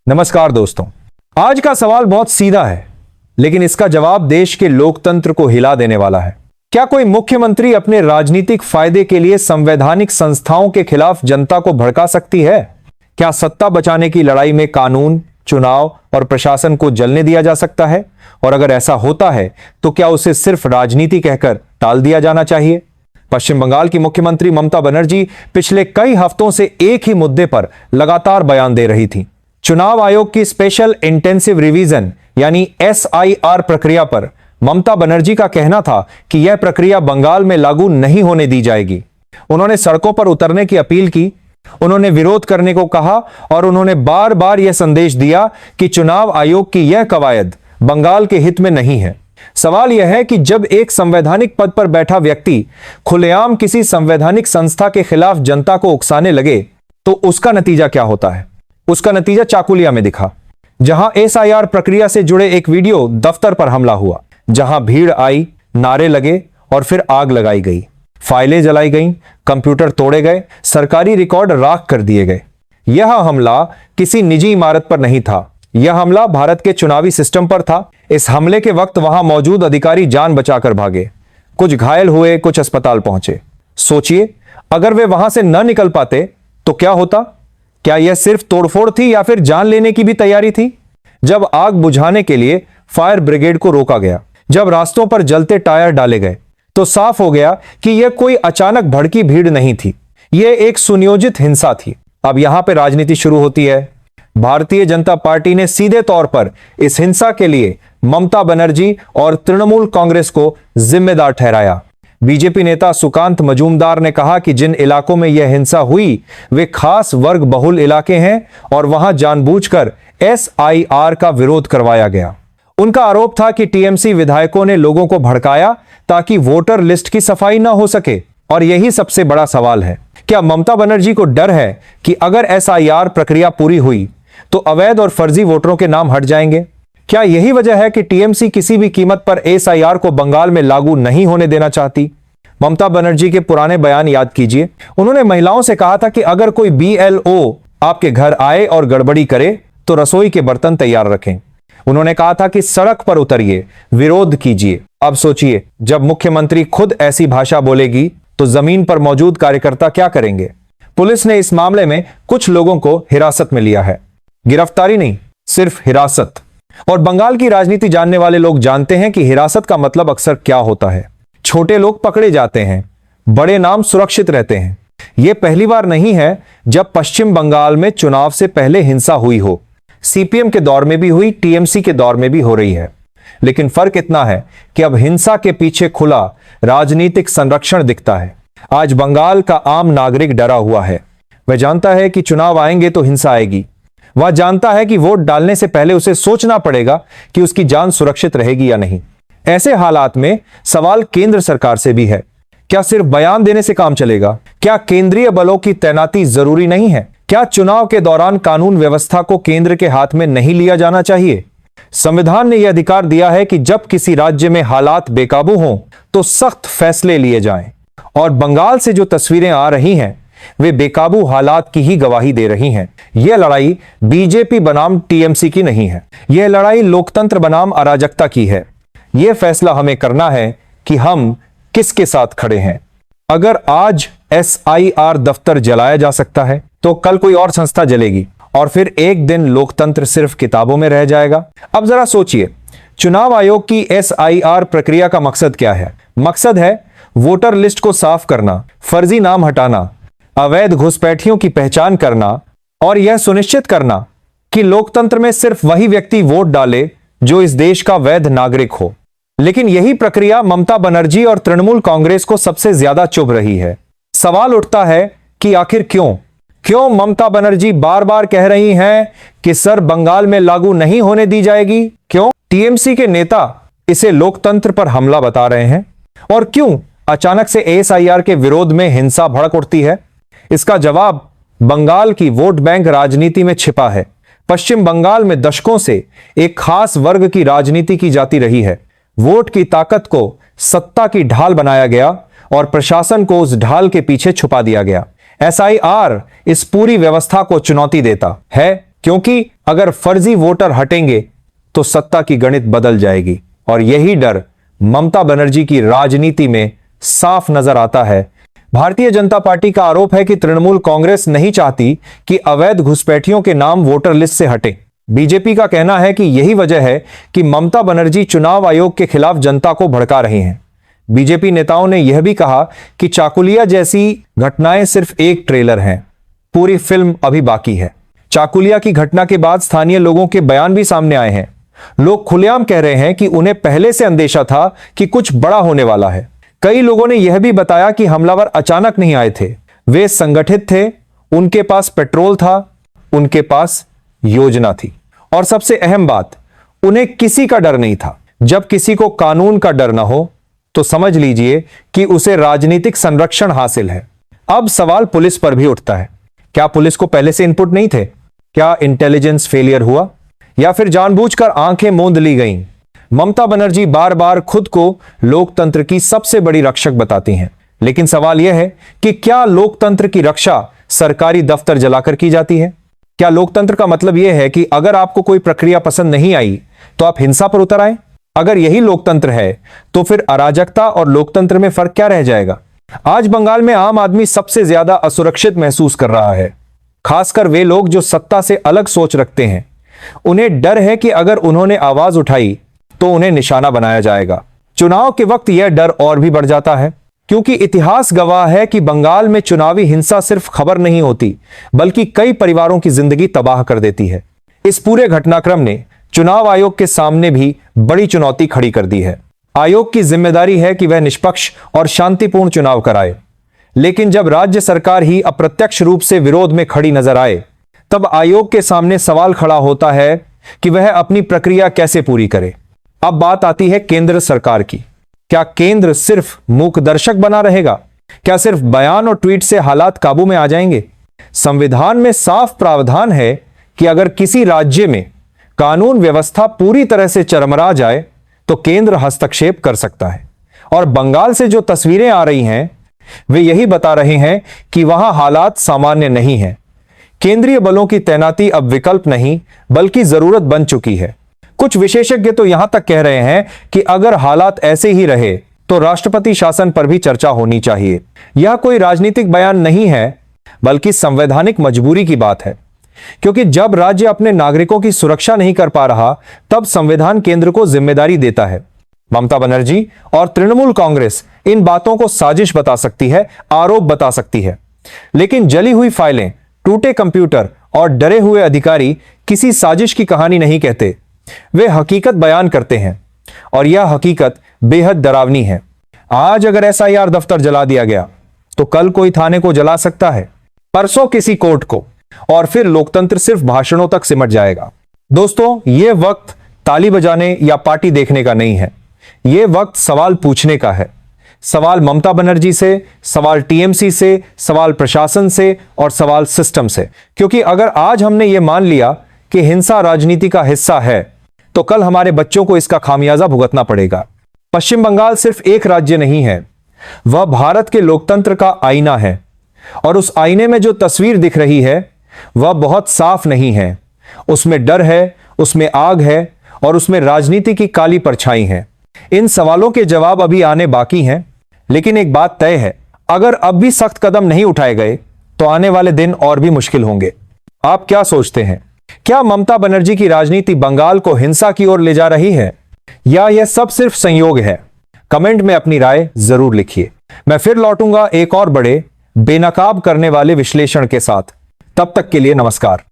नमस्कार दोस्तों, आज का सवाल बहुत सीधा है, लेकिन इसका जवाब देश के लोकतंत्र को हिला देने वाला है। क्या कोई मुख्यमंत्री अपने राजनीतिक फायदे के लिए संवैधानिक संस्थाओं के खिलाफ जनता को भड़का सकती है? क्या सत्ता बचाने की लड़ाई में कानून, चुनाव और प्रशासन को जलने दिया जा सकता है? और अगर ऐसा होता है तो क्या उसे सिर्फ राजनीति कहकर टाल दिया जाना चाहिए? पश्चिम बंगाल की मुख्यमंत्री ममता बनर्जी पिछले कई हफ्तों से एक ही मुद्दे पर लगातार बयान दे रही थी। चुनाव आयोग की स्पेशल इंटेंसिव रिवीजन यानी SIR प्रक्रिया पर ममता बनर्जी का कहना था कि यह प्रक्रिया बंगाल में लागू नहीं होने दी जाएगी। उन्होंने सड़कों पर उतरने की अपील की, उन्होंने विरोध करने को कहा और उन्होंने बार बार यह संदेश दिया कि चुनाव आयोग की यह कवायद बंगाल के हित में नहीं है। सवाल यह है कि जब एक संवैधानिक पद पर बैठा व्यक्ति खुलेआम किसी संवैधानिक संस्था के खिलाफ जनता को उकसाने लगे तो उसका नतीजा क्या होता है? उसका नतीजा चाकुलिया में दिखा, जहां SIR प्रक्रिया से जुड़े एक वीडियो दफ्तर पर हमला हुआ, जहां भीड़ आई, नारे लगे और फिर आग लगाई गई, फाइलें जलाई गईं, कंप्यूटर तोड़े गए, सरकारी रिकॉर्ड राख कर दिए गए। यह हमला किसी निजी इमारत पर नहीं था, यह हमला भारत के चुनावी सिस्टम पर था। इस हमले के वक्त वहां मौजूद अधिकारी जान बचाकर भागे, कुछ घायल हुए, कुछ अस्पताल पहुंचे। सोचिए, अगर वे वहां से न निकल पाते तो क्या होता? क्या यह सिर्फ तोड़फोड़ थी या फिर जान लेने की भी तैयारी थी? जब आग बुझाने के लिए फायर ब्रिगेड को रोका गया, जब रास्तों पर जलते टायर डाले गए, तो साफ हो गया कि यह कोई अचानक भड़की भीड़ नहीं थी, यह एक सुनियोजित हिंसा थी। अब यहां पर राजनीति शुरू होती है। भारतीय जनता पार्टी ने सीधे तौर पर इस हिंसा के लिए ममता बनर्जी और तृणमूल कांग्रेस को जिम्मेदार ठहराया। बीजेपी नेता सुकांत मजूमदार ने कहा कि जिन इलाकों में यह हिंसा हुई वे खास वर्ग बहुल इलाके हैं और वहां जानबूझकर SIR का विरोध करवाया गया। उनका आरोप था कि TMC विधायकों ने लोगों को भड़काया ताकि वोटर लिस्ट की सफाई न हो सके। और यही सबसे बड़ा सवाल है, क्या ममता बनर्जी को डर है कि अगर SIR प्रक्रिया पूरी हुई तो अवैध और फर्जी वोटरों के नाम हट जाएंगे? क्या यही वजह है कि TMC किसी भी कीमत पर SIR को बंगाल में लागू नहीं होने देना चाहती? ममता बनर्जी के पुराने बयान याद कीजिए। उन्होंने महिलाओं से कहा था कि अगर कोई BLO आपके घर आए और गड़बड़ी करे तो रसोई के बर्तन तैयार रखें। उन्होंने कहा था कि सड़क पर उतरिए, विरोध कीजिए। अब सोचिए, जब मुख्यमंत्री खुद ऐसी भाषा बोलेगी तो जमीन पर मौजूद कार्यकर्ता क्या करेंगे? पुलिस ने इस मामले में कुछ लोगों को हिरासत में लिया है, गिरफ्तारी नहीं, सिर्फ हिरासत। और बंगाल की राजनीति जानने वाले लोग जानते हैं कि हिरासत का मतलब अक्सर क्या होता है। छोटे लोग पकड़े जाते हैं, बड़े नाम सुरक्षित रहते हैं। यह पहली बार नहीं है जब पश्चिम बंगाल में चुनाव से पहले हिंसा हुई हो। CPM के दौर में भी हुई, TMC के दौर में भी हो रही है। लेकिन फर्क इतना है कि अब हिंसा के पीछे खुला राजनीतिक संरक्षण दिखता है। आज बंगाल का आम नागरिक डरा हुआ है। वह जानता है कि चुनाव आएंगे तो हिंसा आएगी। वह जानता है कि वोट डालने से पहले उसे सोचना पड़ेगा कि उसकी जान सुरक्षित रहेगी या नहीं। ऐसे हालात में सवाल केंद्र सरकार से भी है। क्या सिर्फ बयान देने से काम चलेगा? क्या केंद्रीय बलों की तैनाती जरूरी नहीं है? क्या चुनाव के दौरान कानून व्यवस्था को केंद्र के हाथ में नहीं लिया जाना चाहिए? संविधान ने यह अधिकार दिया है कि जब किसी राज्य में हालात बेकाबू हों तो सख्त फैसले लिए जाएं। और बंगाल से जो तस्वीरें आ रही हैं वे बेकाबू हालात की ही गवाही दे रही हैं। यह लड़ाई BJP बनाम TMC की नहीं है, यह लड़ाई लोकतंत्र बनाम अराजकता की है। यह फैसला हमें करना है कि हम किसके साथ खड़े हैं। अगर आज SIR दफ्तर जलाया जा सकता है तो कल कोई और संस्था जलेगी और फिर एक दिन लोकतंत्र सिर्फ किताबों में रह जाएगा। अब जरा सोचिए, चुनाव आयोग की SIR प्रक्रिया का मकसद क्या है? मकसद है वोटर लिस्ट को साफ करना, फर्जी नाम हटाना, अवैध घुसपैठियों की पहचान करना और यह सुनिश्चित करना कि लोकतंत्र में सिर्फ वही व्यक्ति वोट डाले जो इस देश का वैध नागरिक हो। लेकिन यही प्रक्रिया ममता बनर्जी और तृणमूल कांग्रेस को सबसे ज्यादा चुभ रही है। सवाल उठता है कि आखिर क्यों ममता बनर्जी बार बार कह रही हैं कि सर बंगाल में लागू नहीं होने दी जाएगी? क्यों TMC के नेता इसे लोकतंत्र पर हमला बता रहे हैं? और क्यों अचानक से SIR के विरोध में हिंसा भड़क उठती है? इसका जवाब बंगाल की वोट बैंक राजनीति में छिपा है। पश्चिम बंगाल में दशकों से एक खास वर्ग की राजनीति की जाती रही है। वोट की ताकत को सत्ता की ढाल बनाया गया और प्रशासन को उस ढाल के पीछे छुपा दिया गया। SIR इस पूरी व्यवस्था को चुनौती देता है क्योंकि अगर फर्जी वोटर हटेंगे तो सत्ता की गणित बदल जाएगी। और यही डर ममता बनर्जी की राजनीति में साफ नजर आता है। भारतीय जनता पार्टी का आरोप है कि तृणमूल कांग्रेस नहीं चाहती कि अवैध घुसपैठियों के नाम वोटर लिस्ट से हटे। बीजेपी का कहना है कि यही वजह है कि ममता बनर्जी चुनाव आयोग के खिलाफ जनता को भड़का रही हैं। बीजेपी नेताओं ने यह भी कहा कि चाकुलिया जैसी घटनाएं सिर्फ एक ट्रेलर हैं, पूरी फिल्म अभी बाकी है। चाकुलिया की घटना के बाद स्थानीय लोगों के बयान भी सामने आए हैं। लोग खुलेआम कह रहे हैं कि उन्हें पहले से अंदेशा था कि कुछ बड़ा होने वाला है। कई लोगों ने यह भी बताया कि हमलावर अचानक नहीं आए थे, वे संगठित थे, उनके पास पेट्रोल था, उनके पास योजना थी और सबसे अहम बात, उन्हें किसी का डर नहीं था। जब किसी को कानून का डर ना हो तो समझ लीजिए कि उसे राजनीतिक संरक्षण हासिल है। अब सवाल पुलिस पर भी उठता है। क्या पुलिस को पहले से इनपुट नहीं थे? क्या इंटेलिजेंस फेलियर हुआ या फिर जानबूझकर आंखें मूंद ली गईं? ममता बनर्जी बार बार खुद को लोकतंत्र की सबसे बड़ी रक्षक बताती हैं, लेकिन सवाल यह है कि क्या लोकतंत्र की रक्षा सरकारी दफ्तर जलाकर की जाती है? क्या लोकतंत्र का मतलब यह है कि अगर आपको कोई प्रक्रिया पसंद नहीं आई तो आप हिंसा पर उतर आए? अगर यही लोकतंत्र है तो फिर अराजकता और लोकतंत्र में फर्क क्या रह जाएगा? आज बंगाल में आम आदमी सबसे ज्यादा असुरक्षित महसूस कर रहा है, खासकर वे लोग जो सत्ता से अलग सोच रखते हैं। उन्हें डर है कि अगर उन्होंने आवाज उठाई तो उन्हें निशाना बनाया जाएगा। चुनाव के वक्त यह डर और भी बढ़ जाता है, क्योंकि इतिहास गवाह है कि बंगाल में चुनावी हिंसा सिर्फ खबर नहीं होती, बल्कि कई परिवारों की जिंदगी तबाह कर देती है। इस पूरे घटनाक्रम ने चुनाव आयोग के सामने भी बड़ी चुनौती खड़ी कर दी है। आयोग की जिम्मेदारी है कि वह निष्पक्ष और शांतिपूर्ण चुनाव कराए, लेकिन जब राज्य सरकार ही अप्रत्यक्ष रूप से विरोध में खड़ी नजर आए, तब आयोग के सामने सवाल खड़ा होता है कि वह अपनी प्रक्रिया कैसे पूरी करे। अब बात आती है केंद्र सरकार की। क्या केंद्र सिर्फ मूक दर्शक बना रहेगा? क्या सिर्फ बयान और ट्वीट से हालात काबू में आ जाएंगे? संविधान में साफ प्रावधान है कि अगर किसी राज्य में कानून व्यवस्था पूरी तरह से चरमरा जाए तो केंद्र हस्तक्षेप कर सकता है। और बंगाल से जो तस्वीरें आ रही हैं वे यही बता रहे हैं कि वहां हालात सामान्य नहीं हैं। केंद्रीय बलों की तैनाती अब विकल्प नहीं बल्कि जरूरत बन चुकी है। कुछ विशेषज्ञ तो यहां तक कह रहे हैं कि अगर हालात ऐसे ही रहे तो राष्ट्रपति शासन पर भी चर्चा होनी चाहिए। यह कोई राजनीतिक बयान नहीं है बल्कि संवैधानिक मजबूरी की बात है, क्योंकि जब राज्य अपने नागरिकों की सुरक्षा नहीं कर पा रहा तब संविधान केंद्र को जिम्मेदारी देता है। ममता बनर्जी और तृणमूल कांग्रेस इन बातों को साजिश बता सकती है, आरोप बता सकती है, लेकिन जली हुई फाइलें, टूटे कंप्यूटर और डरे हुए अधिकारी किसी साजिश की कहानी नहीं कहते। वे हकीकत बयान करते हैं और यह हकीकत बेहद डरावनी है। आज अगर एसआईआर दफ्तर जला दिया गया तो कल कोई थाने को जला सकता है, परसों किसी कोर्ट को, और फिर लोकतंत्र सिर्फ भाषणों तक सिमट जाएगा। दोस्तों, यह वक्त ताली बजाने या पार्टी देखने का नहीं है, यह वक्त सवाल पूछने का है। सवाल ममता बनर्जी से, सवाल टीएमसी से, सवाल प्रशासन से और सवाल सिस्टम से। क्योंकि अगर आज हमने यह मान लिया कि हिंसा राजनीति का हिस्सा है तो कल हमारे बच्चों को इसका खामियाजा भुगतना पड़ेगा। पश्चिम बंगाल सिर्फ एक राज्य नहीं है, वह भारत के लोकतंत्र का आईना है, और उस आईने में जो तस्वीर दिख रही है वह बहुत साफ नहीं है। उसमें डर है, उसमें आग है और उसमें राजनीति की काली परछाई है। इन सवालों के जवाब अभी आने बाकी हैं, लेकिन एक बात तय है, अगर अब भी सख्त कदम नहीं उठाए गए तो आने वाले दिन और भी मुश्किल होंगे। आप क्या सोचते हैं? क्या ममता बनर्जी की राजनीति बंगाल को हिंसा की ओर ले जा रही है या यह सब सिर्फ संयोग है? कमेंट में अपनी राय जरूर लिखिए। मैं फिर लौटूंगा एक और बड़े बेनकाब करने वाले विश्लेषण के साथ। तब तक के लिए नमस्कार।